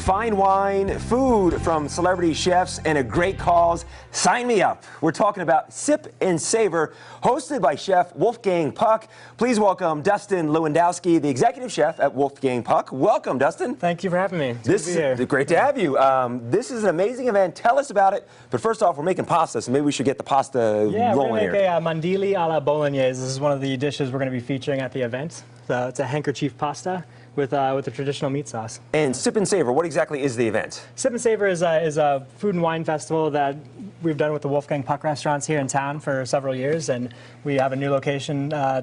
fine wine, food from celebrity chefs, and a great cause. Sign me up. We're talking about Sip and Savor, hosted by Chef Wolfgang Puck. Please welcome Dustin Lewandowski, the executive chef at Wolfgang Puck. Welcome, Dustin. Thank you for having me. This is great to have you. This is an amazing event. Tell us about it. But first off, we're making pasta, so maybe we should get the pasta rolling here. Yeah, we're going to make a mandili alla bolognese. This is one of the dishes we're going to be featuring at the event. So it's a handkerchief pasta with a traditional meat sauce. And Sip and Savor, what exactly is the event? Sip and Savor is a food and wine festival that we've done with the Wolfgang Puck restaurants here in town for several years, and we have a new location we're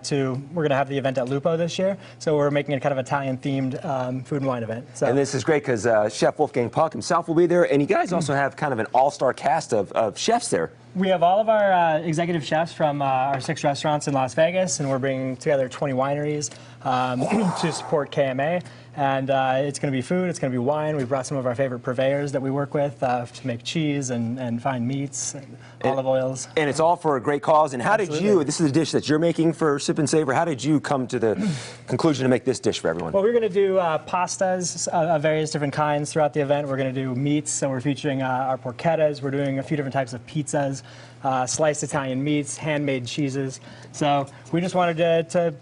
going to have the event at Lupo this year, so we're making a kind of Italian-themed food and wine event. So. And this is great because Chef Wolfgang Puck himself will be there, and you guys also have kind of an all-star cast of chefs there. We have all of our executive chefs from our 6 restaurants in Las Vegas, and we're bringing together 20 wineries to support KMA. And it's going to be food, it's going to be wine. We've brought some of our favorite purveyors that we work with to make cheese and fine meats, and olive oils. And it's all for a great cause. And how did you, this is a dish that you're making for Sip and Savor, how did you come to the conclusion to make this dish for everyone? Well, we're going to do pastas of various different kinds throughout the event. We're going to do meats, so we're featuring our porchettas. We're doing a few different types of pizzas, sliced Italian meats, handmade cheeses. So we just wanted to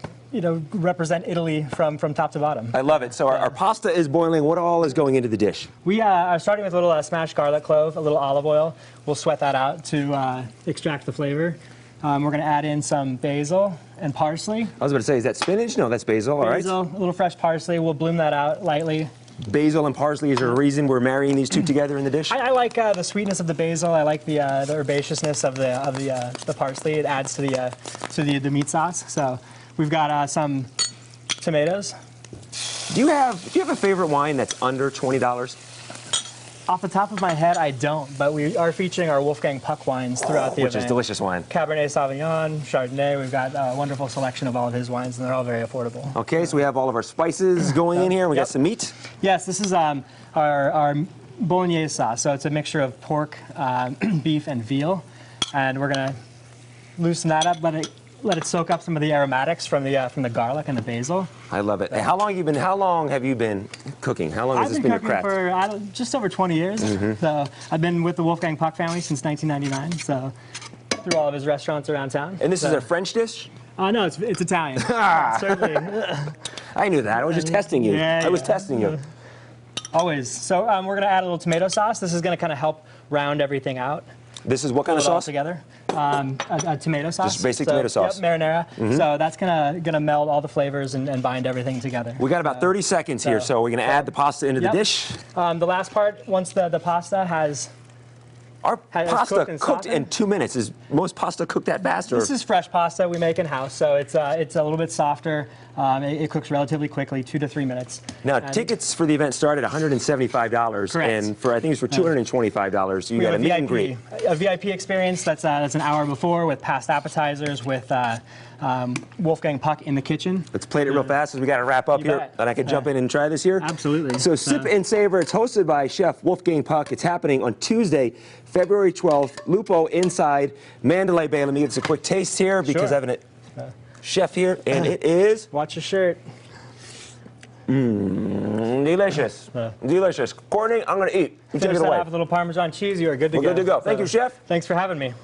represent Italy from top to bottom. I love it. So our pasta is boiling. What all is going into the dish? We are starting with a little smashed garlic clove, a little olive oil. We'll sweat that out to extract the flavor. We're going to add in some basil and parsley. I was about to say, is that spinach? No, that's basil. All right. Basil, a little fresh parsley. We'll bloom that out lightly. Basil and parsley, is there a reason we're marrying these two together in the dish? I like the sweetness of the basil. I like the herbaceousness of the parsley. It adds to the meat sauce. So we've got some tomatoes. Do you have a favorite wine that's under $20? Off the top of my head, I don't, but we are featuring our Wolfgang Puck wines throughout the event. Which is delicious wine. Cabernet Sauvignon, Chardonnay. We've got a wonderful selection of all of his wines, and they're all very affordable. Okay, so we have all of our spices going in here. We got some meat. Yes, this is our bolognese sauce. So it's a mixture of pork, beef, and veal, and we're gonna loosen that up, let it soak up some of the aromatics from the garlic and the basil. I love it. How long have you been cooking? How long has this been your craft? I've been cooking for just over 20 years. So I've been with the Wolfgang Puck family since 1999. So through all of his restaurants around town. And this is a French dish? No, it's Italian. Certainly. I knew that. I was just testing you. Yeah, I was testing you. Always. So we're going to add a little tomato sauce. This is going to kind of help round everything out. This is what kind of sauce? Together. A tomato sauce. Just basic tomato sauce. Yep, marinara. So that's gonna meld all the flavors and bind everything together. We got about 30 seconds here, so we're gonna add the pasta into the dish. The last part, once the pasta has pasta cooked in 2 minutes. Is most pasta cooked that fast? Or? This is fresh pasta we make in house, so it's a little bit softer. It cooks relatively quickly, 2 to 3 minutes. Now, tickets for the event start at $175, correct. and I think it's for $225. You got a meet and greet. A VIP experience that's an hour before with past appetizers with Wolfgang Puck in the kitchen. Let's play it real fast because we got to wrap up here, and I can jump in and try this here. Absolutely. So Sip and Savor, it's hosted by Chef Wolfgang Puck. It's happening on Tuesday, February 12th, Lupo inside Mandalay Bay. Let me give us a quick taste here because I have a chef here, and it is... Watch your shirt. Delicious. Delicious. Courtney, I'm going to eat. You take it away. Off with a little Parmesan cheese. You are good to go. We're good to go. Thank you, Chef. Thanks for having me.